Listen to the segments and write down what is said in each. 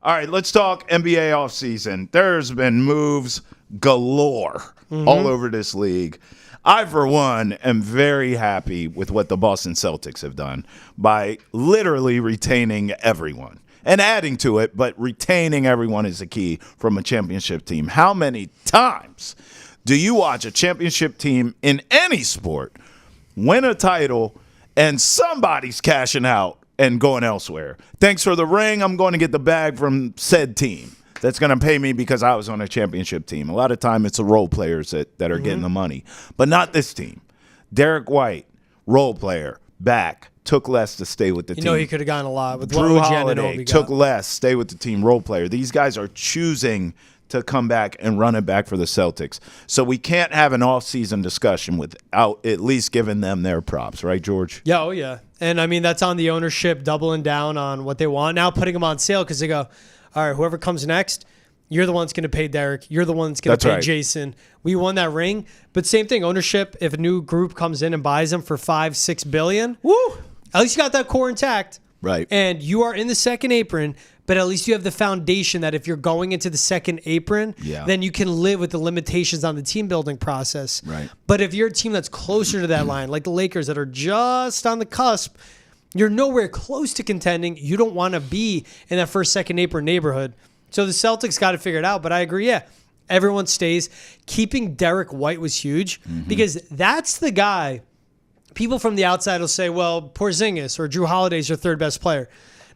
All right, let's talk NBA offseason. There's been moves galore all over this league. I, for one, am very happy with what the Boston Celtics have done by literally retaining everyone and adding to it, but retaining everyone is the key from a championship team. How many times do you watch a championship team in any sport win a title and somebody's cashing out and going elsewhere? Thanks for the ring. I'm going to get the bag from said team that's going to pay me because I was on a championship team. A lot of time it's the role players that are getting the money, but not this team. Derek White, role player, back, took less to stay with the team. You know he could have gotten a lot with Drew what Holiday took less, stay with the team, role player. These guys are choosing to come back and run it back for the Celtics. So we can't have an off-season discussion without at least giving them their props, right, George? Yeah, oh yeah. And I mean, that's on the ownership doubling down on what they want. Now putting them on sale because they go, all right, whoever comes next, you're the one that's going to pay Derek. You're the one that's going to pay Jason. We won that ring. But same thing, ownership, if a new group comes in and buys them for $5-6 billion, woo, at least you got that core intact. Right. And you are in the second apron, but at least you have the foundation that if you're going into the second apron, then you can live with the limitations on the team building process. Right. But if you're a team that's closer to that line, like the Lakers that are just on the cusp, you're nowhere close to contending. You don't want to be in that first, second apron neighborhood. So the Celtics got to figure it out. But I agree, yeah, everyone stays. Keeping Derek White was huge because that's the guy. People from the outside will say, well, Porzingis or Drew Holiday's your third best player.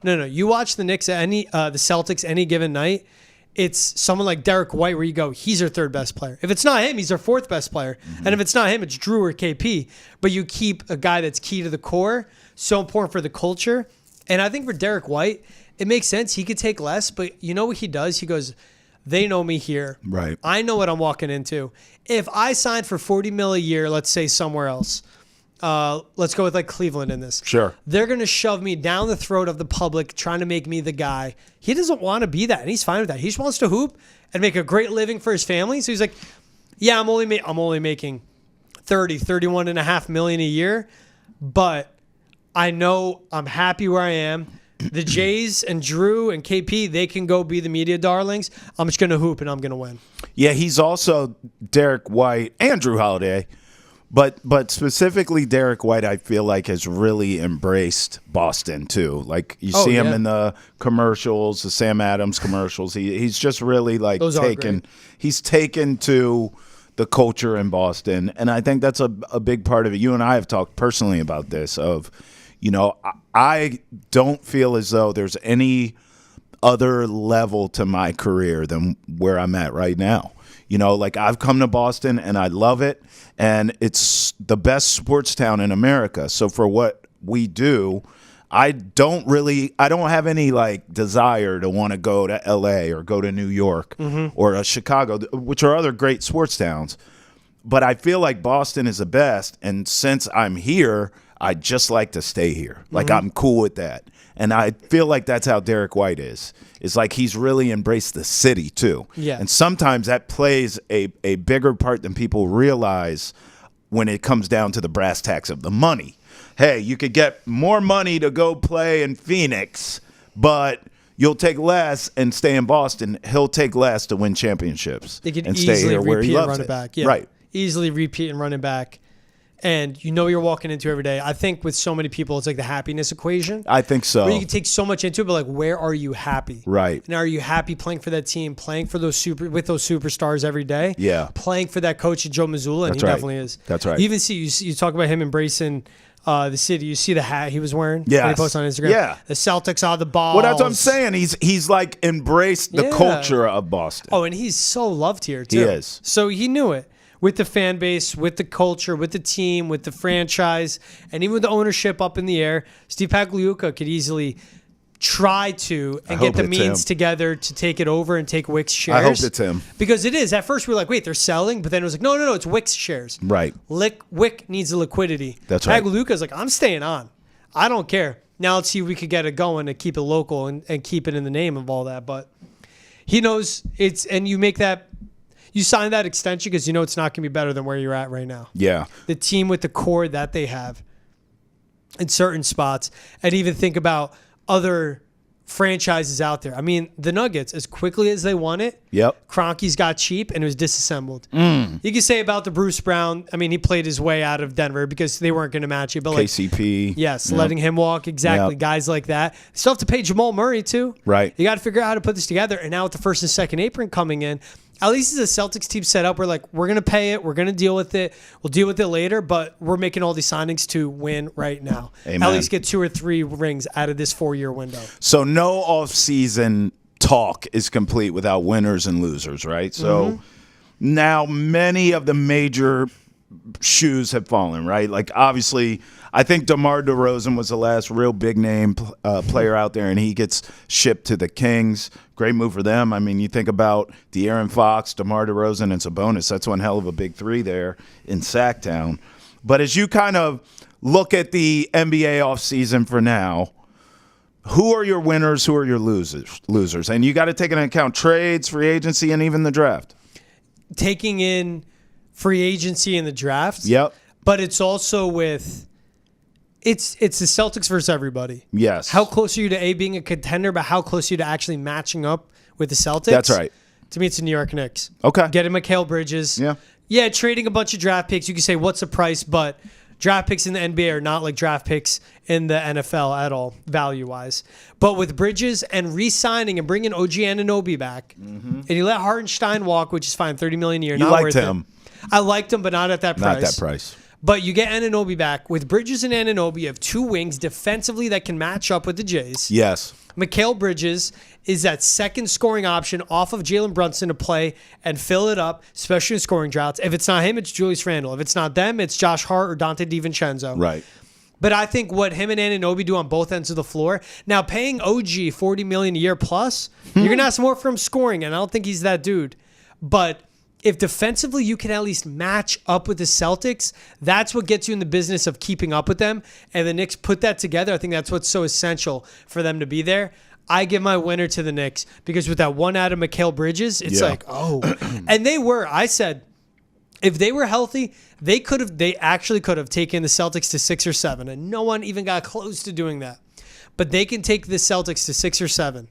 No. You watch the Knicks the Celtics any given night, it's someone like Derek White where you go, he's our third best player. If it's not him, he's our fourth best player. And if it's not him, it's Drew or KP. But you keep a guy that's key to the core, so important for the culture. And I think for Derek White, it makes sense. He could take less, but you know what he does? He goes, they know me here. Right. I know what I'm walking into. If I signed for $40 million a year, let's say somewhere else, let's go with like Cleveland in this. Sure. They're going to shove me down the throat of the public, trying to make me the guy. He doesn't want to be that, and he's fine with that. He just wants to hoop and make a great living for his family. So he's like, yeah, I'm only making $31.5 million a year, but I know I'm happy where I am. The Jays and Drew and KP, they can go be the media darlings. I'm just going to hoop and I'm going to win. Yeah, he's also Derek White and Drew Holiday. But specifically Derek White, I feel like has really embraced Boston too. Like you see him in the commercials, the Sam Adams commercials. He's just really like he's taken to the culture in Boston, and I think that's a big part of it. You and I have talked personally about this. I don't feel as though there's any other level to my career than where I'm at right now. Like I've come to Boston and I love it, and it's the best sports town in America. So for what we do, I don't have any like desire to want to go to LA or go to New York or Chicago, which are other great sports towns. But I feel like Boston is the best, and since I'm here, I just like to stay here. Like I'm cool with that. And I feel like that's how Derek White is. It's like he's really embraced the city too. Yeah. And sometimes that plays a bigger part than people realize when it comes down to the brass tacks of the money. Hey, you could get more money to go play in Phoenix, but you'll take less and stay in Boston. He'll take less to win championships and stay here where he loves it. Back. Yeah. Right. Easily repeat and run it back. And you're walking into every day. I think with so many people, it's like the happiness equation. I think so. Where you can take so much into it, but like, where are you happy? Right. And are you happy playing for that team, playing for those with those superstars every day? Yeah. Playing for that coach, Joe Mazzulla, and he definitely is. That's right. You even see you talk about him embracing the city. You see the hat he was wearing. Yeah. He posted on Instagram. Yeah. The Celtics are the balls. Well, that's what I'm saying. He's like embraced the culture of Boston. Oh, and he's so loved here too. He is. So he knew it. With the fan base, with the culture, with the team, with the franchise, and even with the ownership up in the air, Steve Pagliuca could easily try to and get the means together to take it over and take Wick's shares. I hope it's him. Because it is. At first we were like, wait, they're selling? But then it was like, no, it's Wick's shares. Right. Wick needs the liquidity. That's right. Pagliuca's like, I'm staying on. I don't care. Now let's see if we could get it going and keep it local and keep it in the name of all that. But he knows it's, and you make that, you sign that extension because you know it's not going to be better than where you're at right now. Yeah. The team with the core that they have in certain spots, and even think about other franchises out there. I mean, the Nuggets, as quickly as they won it, Yep. Kroenke's got cheap and it was disassembled. You can say about the Bruce Brown, I mean, he played his way out of Denver because they weren't going to match it. But KCP. Yes, letting him walk, exactly. Yep. Guys like that. Still have to pay Jamal Murray, too. Right. You got to figure out how to put this together. And now with the first and second apron coming in, at least as a Celtics team set up, we're like, we're going to pay it. We're going to deal with it. We'll deal with it later, but we're making all these signings to win right now. Amen. At least get 2 or 3 rings out of this 4-year window. So no off-season talk is complete without winners and losers, right? So now many of the major shoes have fallen, right? Like, obviously, I think DeMar DeRozan was the last real big-name player out there, and he gets shipped to the Kings. Great move for them. I mean, you think about De'Aaron Fox, DeMar DeRozan, and Sabonis. That's one hell of a big three there in Sacktown. But as you kind of look at the NBA offseason for now, who are your winners? Who are your losers? And you got to take into account trades, free agency, and even the draft. Taking in free agency and the draft. Yep. But it's also with it's the Celtics versus everybody. Yes. How close are you to being a contender, but how close are you to actually matching up with the Celtics? That's right. To me, it's the New York Knicks. Okay. Getting Mikal Bridges. Yeah. Yeah, trading a bunch of draft picks. You can say, what's the price? But draft picks in the NBA are not like draft picks in the NFL at all, value-wise. But with Bridges and re-signing and bringing OG Anunoby back, and you let Hartenstein walk, which is fine, $30 million a year. You not liked worth him. It. I liked him, but not at that price. Not that price. But you get Anunoby back. With Bridges and Anunoby, you have 2 wings defensively that can match up with the Jays. Yes. Mikal Bridges is that second scoring option off of Jalen Brunson to play and fill it up, especially in scoring droughts. If it's not him, it's Julius Randle. If it's not them, it's Josh Hart or Dante DiVincenzo. Right. But I think what him and Anunoby do on both ends of the floor, now paying OG $40 million a year plus, you're going to ask more from scoring, and I don't think he's that dude. But if defensively you can at least match up with the Celtics, that's what gets you in the business of keeping up with them. And the Knicks put that together. I think that's what's so essential for them to be there. I give my winner to the Knicks because with that one out of Mikal Bridges, it's like, oh. And I said, if they were healthy, they actually could have taken the Celtics to 6 or 7, and no one even got close to doing that. But they can take the Celtics to 6 or 7.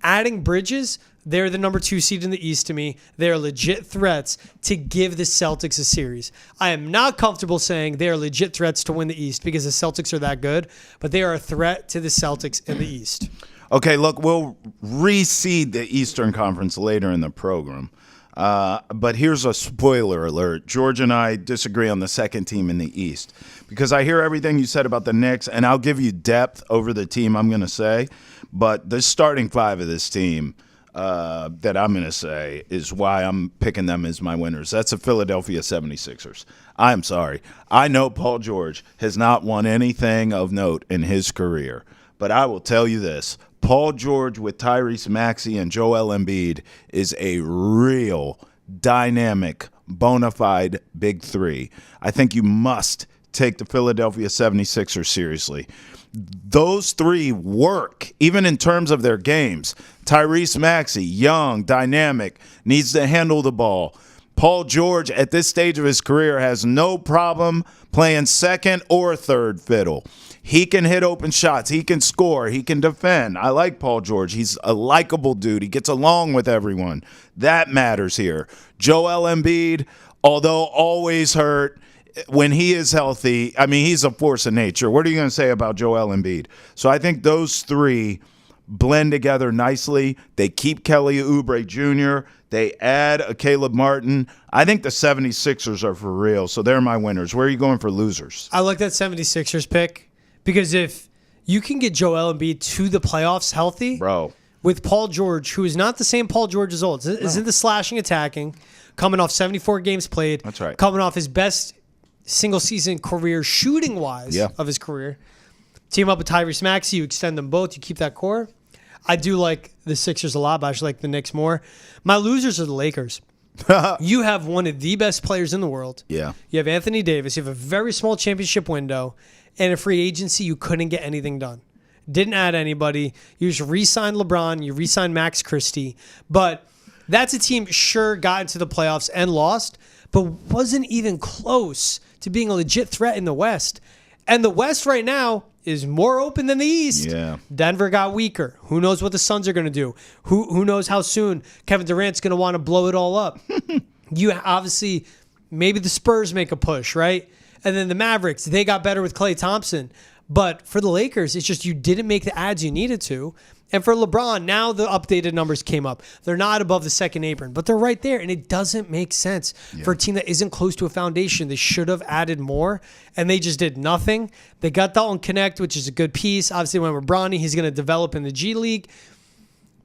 Adding Bridges, they're the number 2 seed in the East to me. They're legit threats to give the Celtics a series. I am not comfortable saying they are legit threats to win the East because the Celtics are that good, but they are a threat to the Celtics in the East. Okay, look, we'll reseed the Eastern Conference later in the program. But here's a spoiler alert. George and I disagree on the second team in the East because I hear everything you said about the Knicks, and I'll give you depth over the team I'm going to say. But the starting 5 of this team that I'm going to say is why I'm picking them as my winners. That's the Philadelphia 76ers. I'm sorry. I know Paul George has not won anything of note in his career, but I will tell you this. Paul George with Tyrese Maxey and Joel Embiid is a real dynamic, bona fide big 3. I think you must take the Philadelphia 76ers seriously. Those 3 work, even in terms of their games. Tyrese Maxey, young, dynamic, needs to handle the ball. Paul George, at this stage of his career, has no problem playing second or third fiddle. He can hit open shots. He can score. He can defend. I like Paul George. He's a likable dude. He gets along with everyone. That matters here. Joel Embiid, although always hurt, when he is healthy, I mean, he's a force of nature. What are you going to say about Joel Embiid? So I think those 3 blend together nicely. They keep Kelly Oubre Jr. They add a Caleb Martin. I think the 76ers are for real, so they're my winners. Where are you going for losers? I like that 76ers pick. Because if you can get Joel Embiid to the playoffs healthy, bro, with Paul George, who is not the same Paul George as old, isn't the slashing attacking, coming off 74 games played, that's right, coming off his best single season career shooting wise of his career. Team up with Tyrese Maxey, you extend them both, you keep that core. I do like the Sixers a lot, but I actually like the Knicks more. My losers are the Lakers. You have one of the best players in the world. Yeah. You have Anthony Davis. You have a very small championship window. And a free agency, you couldn't get anything done. Didn't add anybody. You just re-signed LeBron. You re-signed Max Christie. But that's a team, sure, got into the playoffs and lost, but wasn't even close to being a legit threat in the West. And the West right now is more open than the East. Yeah. Denver got weaker. Who knows what the Suns are going to do? Who knows how soon Kevin Durant's going to want to blow it all up? You obviously, maybe the Spurs make a push, right? And then the Mavericks, they got better with Klay Thompson. But for the Lakers, it's just you didn't make the ads you needed to. And for LeBron, now the updated numbers came up. They're not above the second apron, but they're right there. And it doesn't make sense for a team that isn't close to a foundation. They should have added more, and they just did nothing. They got Dalton Connect, which is a good piece. Obviously, when we're Bronny, he's going to develop in the G League.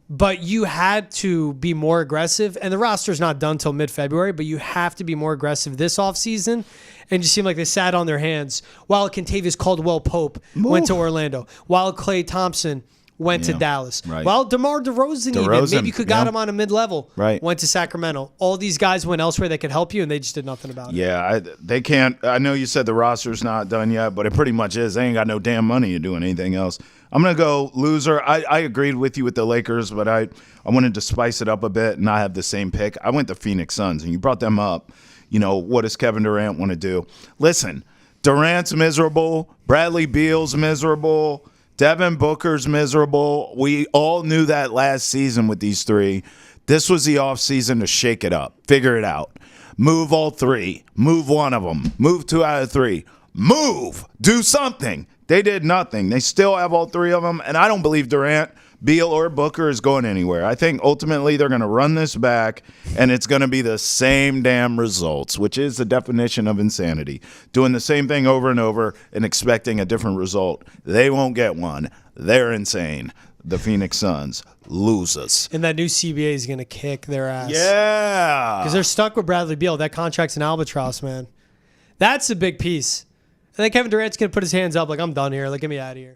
But you had to be more aggressive. And the roster's not done till mid-February, but you have to be more aggressive this offseason. And it just seemed like they sat on their hands while Kentavious Caldwell-Pope went to Orlando, while Klay Thompson went to Dallas. Right. Well, DeMar DeRozan even, maybe you could got him on a mid-level, went to Sacramento. All these guys went elsewhere that could help you, and they just did nothing about it. Yeah, they can't. I know you said the roster's not done yet, but it pretty much is. They ain't got no damn money to do anything else. I'm going to go loser. I agreed with you with the Lakers, but I wanted to spice it up a bit and not have the same pick. I went to Phoenix Suns, and you brought them up. You know, what does Kevin Durant want to do? Listen, Durant's miserable. Bradley Beal's miserable. Devin Booker's miserable. We all knew that last season with these three. This was the offseason to shake it up, figure it out. Move all three. Move one of them. Move 2 out of 3. Move. Do something. They did nothing. They still have all 3 of them, and I don't believe Durant, Beal, or Booker is going anywhere. I think ultimately they're going to run this back, and it's going to be the same damn results, which is the definition of insanity. Doing the same thing over and over and expecting a different result. They won't get one. They're insane. The Phoenix Suns, losers. And that new CBA is going to kick their ass. Yeah. Because they're stuck with Bradley Beal. That contract's an albatross, man. That's a big piece. And then Kevin Durant's going to put his hands up like, I'm done here. Like, get me out of here.